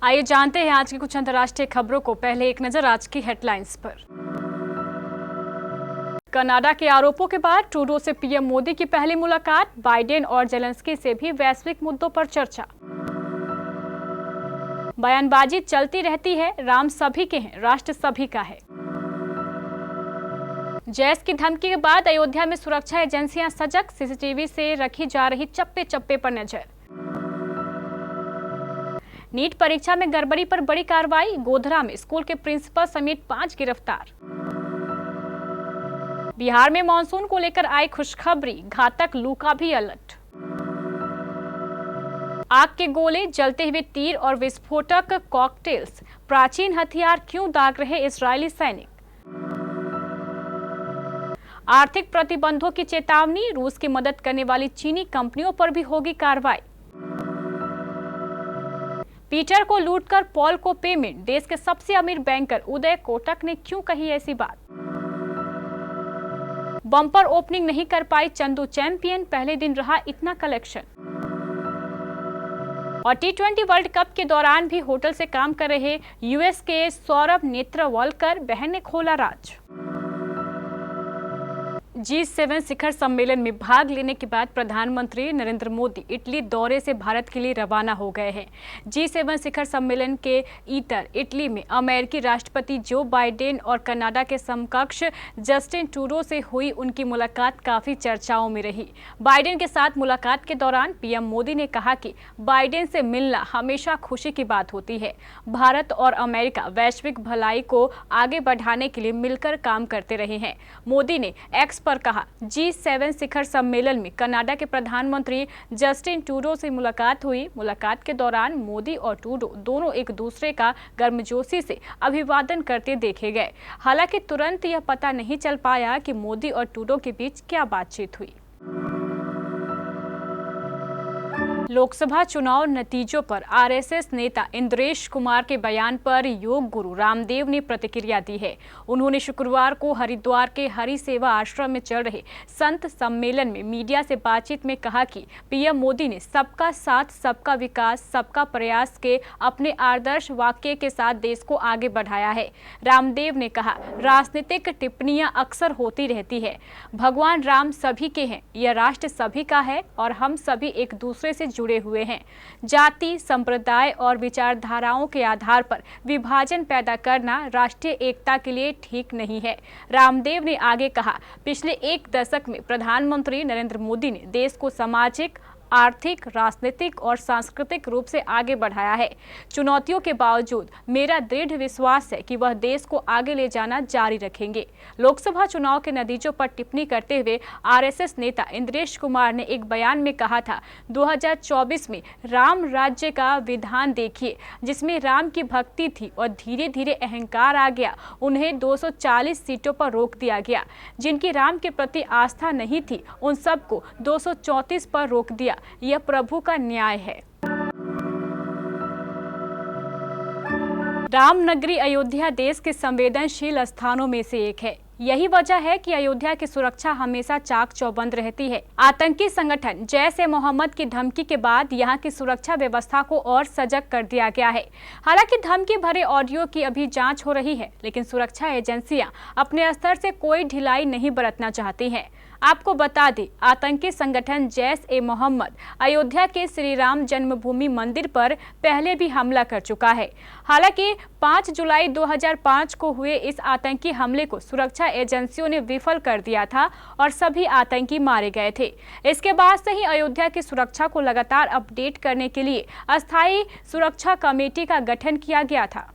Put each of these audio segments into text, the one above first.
आइए जानते हैं आज की कुछ अंतर्राष्ट्रीय खबरों को। पहले एक नजर आज की हेडलाइंस पर। कनाडा के आरोपों के बाद ट्रूडो से पीएम मोदी की पहली मुलाकात, बाइडेन और जेलेंस्की से भी वैश्विक मुद्दों पर चर्चा। बयानबाजी चलती रहती है, राम सभी के हैं, राष्ट्र सभी का है। जैश की धमकी के बाद अयोध्या में सुरक्षा एजेंसियां सजग, सीसीटीवी से रखी जा रही चप्पे चप्पे पर नजर। नीट परीक्षा में गड़बड़ी पर बड़ी कार्रवाई, गोधरा में स्कूल के प्रिंसिपल समेत 5 गिरफ्तार। बिहार में मानसून को लेकर आई खुशखबरी, घातक लू का भी अलर्ट। आग के गोले, जलते हुए तीर और विस्फोटक कॉकटेल्स, प्राचीन हथियार क्यों दाग रहे इजरायली सैनिक। आर्थिक प्रतिबंधों की चेतावनी, रूस की मदद करने वाली चीनी कंपनियों पर भी होगी कार्रवाई। पीटर को लूटकर पॉल को पेमेंट, देश के सबसे अमीर बैंकर उदय कोटक ने क्यों कही ऐसी बात। बम्पर ओपनिंग नहीं कर पाई चंदू चैंपियन, पहले दिन रहा इतना कलेक्शन। और T20 वर्ल्ड कप के दौरान भी होटल से काम कर रहे यूएस के सौरभ नेत्रवलकर, बहन ने खोला राज। G7 शिखर सम्मेलन में भाग लेने के बाद प्रधानमंत्री नरेंद्र मोदी इटली दौरे से भारत के लिए रवाना हो गए हैं। G7 शिखर सम्मेलन के ईतर इटली में अमेरिकी राष्ट्रपति जो बाइडेन और कनाडा के समकक्ष जस्टिन ट्रूडो से हुई उनकी मुलाकात काफी चर्चाओं में रही। बाइडेन के साथ मुलाकात के दौरान पीएम मोदी ने कहा कि बाइडेन से मिलना हमेशा खुशी की बात होती है। भारत और अमेरिका वैश्विक भलाई को आगे बढ़ाने के लिए मिलकर काम करते रहे हैं। मोदी ने एक्स पर कहा, G7 शिखर सम्मेलन में कनाडा के प्रधानमंत्री जस्टिन ट्रूडो से मुलाकात हुई। मुलाकात के दौरान मोदी और ट्रूडो दोनों एक दूसरे का गर्मजोशी से अभिवादन करते देखे गए। हालांकि तुरंत यह पता नहीं चल पाया कि मोदी और ट्रूडो के बीच क्या बातचीत हुई। लोकसभा चुनाव नतीजों पर आरएसएस नेता इंद्रेश कुमार के बयान पर योग गुरु रामदेव ने प्रतिक्रिया दी है। उन्होंने शुक्रवार को हरिद्वार के हरि सेवा आश्रम में चल रहे संत सम्मेलन में मीडिया से बातचीत में कहा कि पीएम मोदी ने सबका साथ, सबका विकास, सबका प्रयास के अपने आदर्श वाक्य के साथ देश को आगे बढ़ाया है। रामदेव ने कहा, राजनीतिक टिप्पणियां अक्सर होती रहती है। भगवान राम सभी के हैं, यह राष्ट्र सभी का है और हम सभी एक दूसरे से जुड़े हुए हैं। जाति, संप्रदाय और विचारधाराओं के आधार पर विभाजन पैदा करना राष्ट्रीय एकता के लिए ठीक नहीं है। रामदेव ने आगे कहा, पिछले 1 दशक में प्रधानमंत्री नरेंद्र मोदी ने देश को सामाजिक, आर्थिक, राजनीतिक और सांस्कृतिक रूप से आगे बढ़ाया है। चुनौतियों के बावजूद मेरा दृढ़ विश्वास है कि वह देश को आगे ले जाना जारी रखेंगे। लोकसभा चुनाव के नतीजों पर टिप्पणी करते हुए आरएसएस नेता इंद्रेश कुमार ने एक बयान में कहा था, 2024 में राम राज्य का विधान देखिए, जिसमें राम की भक्ति थी और धीरे धीरे अहंकार आ गया। उन्हें 240 सीटों पर रोक दिया गया। जिनकी राम के प्रति आस्था नहीं थी, उन सबको 234 पर रोक दिया। यह प्रभु का न्याय है। रामनगरी अयोध्या देश के संवेदनशील स्थानों में से एक है। यही वजह है कि अयोध्या की सुरक्षा हमेशा चाक चौबंद रहती है। आतंकी संगठन जैश-ए-मोहम्मद की धमकी के बाद यहां की सुरक्षा व्यवस्था को और सजग कर दिया गया है। हालांकि धमकी भरे ऑडियो की अभी जांच हो रही है, लेकिन सुरक्षा एजेंसियां अपने स्तर से कोई ढिलाई नहीं बरतना चाहती हैं। आपको बता दें, आतंकी संगठन जैश-ए-मोहम्मद अयोध्या के श्री राम जन्मभूमि मंदिर पर पहले भी हमला कर चुका है। हालांकि 5 जुलाई 2005 को हुए इस आतंकी हमले को सुरक्षा एजेंसियों ने विफल कर दिया था और सभी आतंकी मारे गए थे। इसके बाद से ही अयोध्या की सुरक्षा को लगातार अपडेट करने के लिए अस्थायी सुरक्षा कमेटी का गठन किया गया था।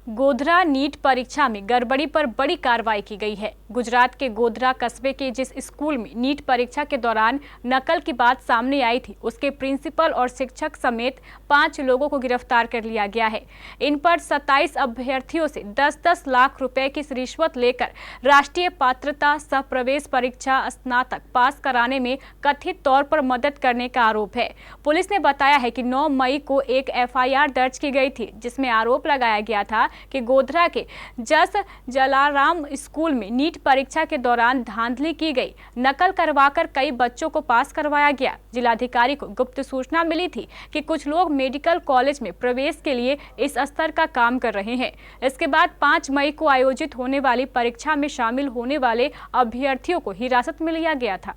गोधरा नीट परीक्षा में गड़बड़ी पर बड़ी कार्रवाई की गई है। गुजरात के गोधरा कस्बे के जिस स्कूल में नीट परीक्षा के दौरान नकल की बात सामने आई थी, उसके प्रिंसिपल और शिक्षक समेत 5 लोगों को गिरफ्तार कर लिया गया है। इन पर 27 अभ्यर्थियों से 10-10 लाख रुपए की रिश्वत लेकर राष्ट्रीय पात्रता सह प्रवेश परीक्षा स्नातक पास कराने में कथित तौर पर मदद करने का आरोप है। पुलिस ने बताया है कि 9 मई को एक FIR दर्ज की गई थी, जिसमें आरोप लगाया गया था कि गोधरा के जस जलाराम स्कूल में नीट नीट परीक्षा के दौरान धांधली की गई, नकल करवाकर कई बच्चों को पास करवाया गया। जिलाधिकारी को गुप्त सूचना मिली थी कि कुछ लोग मेडिकल कॉलेज में प्रवेश के लिए इस स्तर का काम कर रहे हैं। इसके बाद 5 मई को आयोजित होने वाली परीक्षा में शामिल होने वाले अभ्यर्थियों को हिरासत में लिया गया था।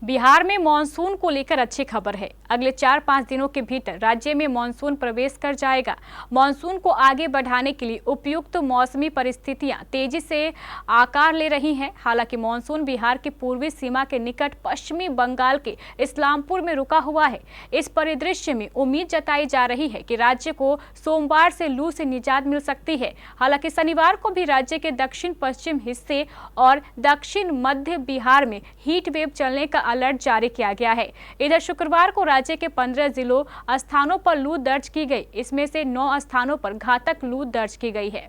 बिहार में मानसून को लेकर अच्छी खबर है। अगले 4-5 दिनों के भीतर राज्य में मानसून प्रवेश कर जाएगा। मानसून को आगे बढ़ाने के लिए उपयुक्त मौसमी परिस्थितियां तेजी से आकार ले रही हैं। हालांकि मानसून बिहार की पूर्वी सीमा के निकट पश्चिमी बंगाल के इस्लामपुर में रुका हुआ है। इस परिदृश्य में उम्मीद जताई जा रही है कि राज्य को सोमवार से लू से निजात मिल सकती है। हालांकि शनिवार को भी राज्य के दक्षिण पश्चिम हिस्से और दक्षिण मध्य बिहार में हीट वेव चलने का अलर्ट जारी किया गया है। इधर शुक्रवार को राज्य के 15 जिलों स्थानों पर लू दर्ज की गई। इसमें से 9 स्थानों पर घातक लू दर्ज की गई है।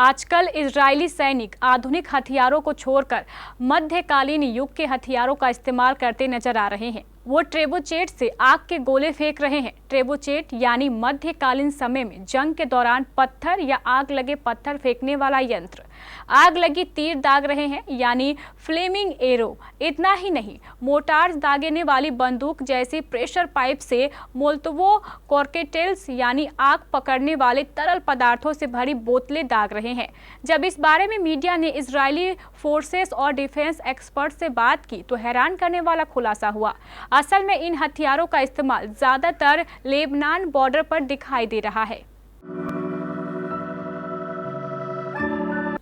आजकल इजरायली सैनिक आधुनिक हथियारों को छोड़कर मध्यकालीन युग के हथियारों का इस्तेमाल करते नजर आ रहे हैं। वो ट्रेबोचेट से आग के गोले फेंक रहे हैं। ट्रेबोचेट यानी मध्यकालीन समय में जंग के दौरान पत्थर या आग लगे पत्थर फेंकने वाला यंत्र। आग लगी तीर दाग रहे हैं यानी फ्लेमिंग एरो। इतना ही नहीं, मोटार दागने वाली बंदूक जैसी प्रेशर पाइप से मोल्तोवो कॉकटेल्स यानी आग पकड़ने वाले तरल पदार्थों से भरी बोतलें दाग रहे हैं। जब इस बारे में मीडिया ने इजरायली फोर्सेस और डिफेंस एक्सपर्ट से बात की तो हैरान करने वाला खुलासा हुआ। असल में इन हथियारों का इस्तेमाल ज्यादातर लेबनान बॉर्डर पर दिखाई दे रहा है।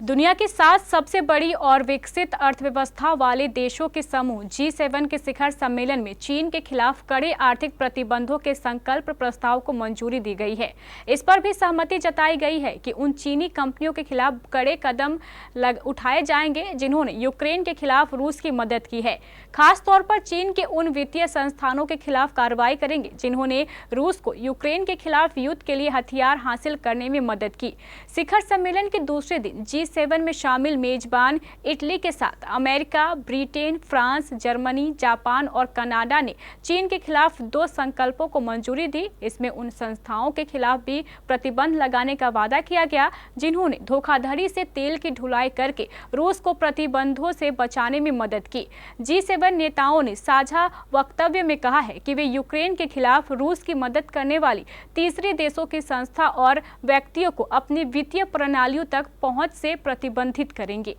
दुनिया की 7 सबसे बड़ी और विकसित अर्थव्यवस्था वाले देशों के समूह G7 के शिखर सम्मेलन में चीन के खिलाफ कड़े आर्थिक प्रतिबंधों के संकल्प प्रस्ताव को मंजूरी दी गई है। इस पर भी सहमति जताई गई है कि उन चीनी कंपनियों के खिलाफ कड़े कदम उठाए जाएंगे जिन्होंने यूक्रेन के खिलाफ रूस की मदद की है। खास तौर पर चीन के उन वित्तीय संस्थानों के खिलाफ कार्रवाई करेंगे जिन्होंने रूस को यूक्रेन के खिलाफ युद्ध के लिए हथियार हासिल करने में मदद की। शिखर सम्मेलन के दूसरे दिन G7 में शामिल मेजबान इटली के साथ America, Britain, France, Germany, Japan और कनाडा ने चीन के खिलाफ 2 संकल्पों को मंजूरी दी। इसमें उन संस्थाओं के खिलाफ भी प्रतिबंध लगाने का वादा किया गया जिन्होंने धोखाधड़ी से तेल की ढुलाई करके रूस को प्रतिबंधों से बचाने में मदद की। G7 नेताओं ने साझा वक्तव्य में कहा है कि वे यूक्रेन के खिलाफ रूस की मदद करने वाली तीसरे देशों की संस्था और व्यक्तियों को अपनी वित्तीय प्रणालियों तक पहुंच से प्रतिबंधित करेंगे।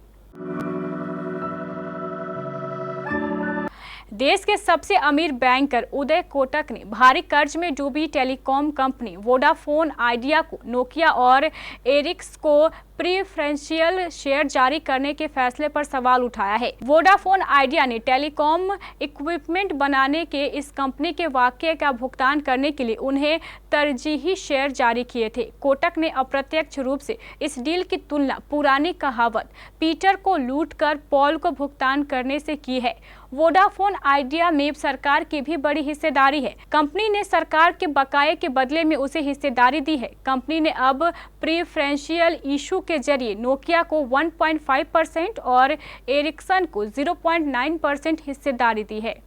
देश के सबसे अमीर बैंकर उदय कोटक ने भारी कर्ज में डूबी टेलीकॉम कंपनी वोडाफोन आइडिया को नोकिया और एरिक्स को प्रीफरेंशियल शेयर जारी करने के फैसले पर सवाल उठाया है। वोडाफोन आइडिया ने टेलीकॉम इक्विपमेंट बनाने के इस कंपनी के वाक़े का भुगतान करने के लिए उन्हें तरजीही शेयर जारी किए थे। कोटक ने अप्रत्यक्ष रूप से इस डील की तुलना पुरानी कहावत पीटर को लूट कर पॉल को भुगतान करने से की है। वोडाफोन आइडिया में सरकार की भी बड़ी हिस्सेदारी है। कंपनी ने सरकार के बकाये के बदले में उसे हिस्सेदारी दी है। कंपनी ने अब प्रीफरेंशियल इशू के जरिए नोकिया को 1.5% और एरिक्सन को 0.9% हिस्सेदारी दी है।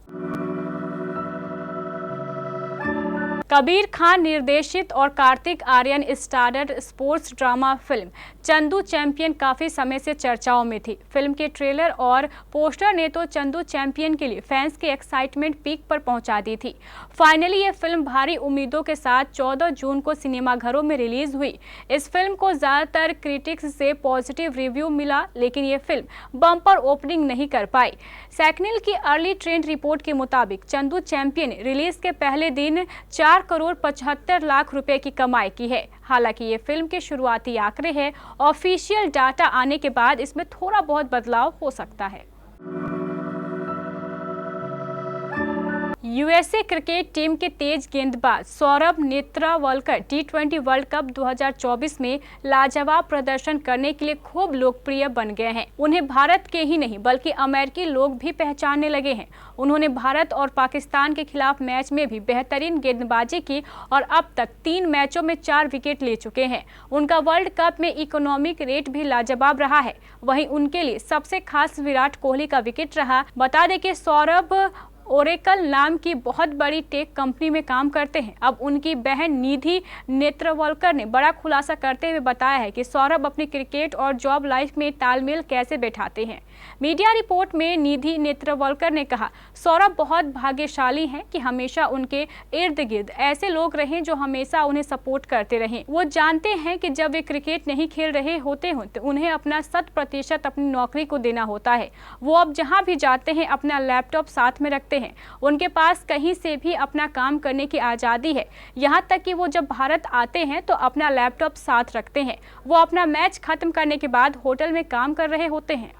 कबीर खान निर्देशित और Kartik Aaryan starrer sports drama film Chandu champion काफी समय से चर्चाओं में थी। फिल्म के ट्रेलर और पोस्टर ने तो चंदू चैंपियन के लिए फैंस की एक्साइटमेंट पीक पर पहुंचा दी थी। फाइनली ये फिल्म भारी उम्मीदों के साथ 14 जून को सिनेमाघरों में रिलीज हुई। इस फिल्म को ज्यादातर क्रिटिक्स से पॉजिटिव रिव्यू मिला, लेकिन ये फिल्म बम्पर ओपनिंग नहीं कर पाई। सैकनिल की अर्ली ट्रेंड रिपोर्ट के मुताबिक चंदू चैंपियन ने रिलीज के पहले दिन 4 करोड़ 75 लाख रुपए की कमाई की है। हालांकि ये फिल्म के शुरुआती आंकड़े हैं। ऑफिशियल डाटा आने के बाद इसमें थोड़ा बहुत बदलाव हो सकता है। यूएसए क्रिकेट टीम के तेज गेंदबाज Saurabh Netravalkar T20 world cup 2024 में लाजवाब प्रदर्शन करने के लिए खूब लोकप्रिय बन गए हैं। उन्हें भारत के ही नहीं बल्कि अमेरिकी लोग भी पहचानने लगे हैं। उन्होंने भारत और पाकिस्तान के खिलाफ मैच में भी बेहतरीन गेंदबाजी की और अब तक 3 मैचों में 4 विकेट ले चुके हैं। उनका वर्ल्ड कप में इकोनॉमिक रेट भी लाजवाब रहा है। वहीं उनके लिए सबसे खास विराट कोहली का विकेट रहा। बता दें कि सौरभ ओरेकल नाम की बहुत बड़ी टेक कंपनी में काम करते हैं। अब उनकी बहन निधि नेत्रवलकर ने बड़ा खुलासा करते हुए बताया है कि सौरभ अपनी क्रिकेट और जॉब लाइफ में तालमेल कैसे बैठाते हैं। मीडिया रिपोर्ट में निधि नेत्रवलकर ने कहा, सौरभ बहुत भाग्यशाली हैं कि हमेशा उनके इर्द गिर्द ऐसे लोग रहे जो हमेशा उन्हें सपोर्ट करते रहे। वो जानते हैं कि जब वे क्रिकेट नहीं खेल रहे होते हो तो उन्हें अपना 100% अपनी नौकरी को देना होता है। वो अब जहां भी जाते हैं अपना लैपटॉप साथ में रखते हैं। उनके पास कहीं से भी अपना काम करने की आज़ादी है। यहाँ तक कि वो जब भारत आते हैं तो अपना लैपटॉप साथ रखते हैं। वो अपना मैच खत्म करने के बाद होटल में काम कर रहे होते हैं।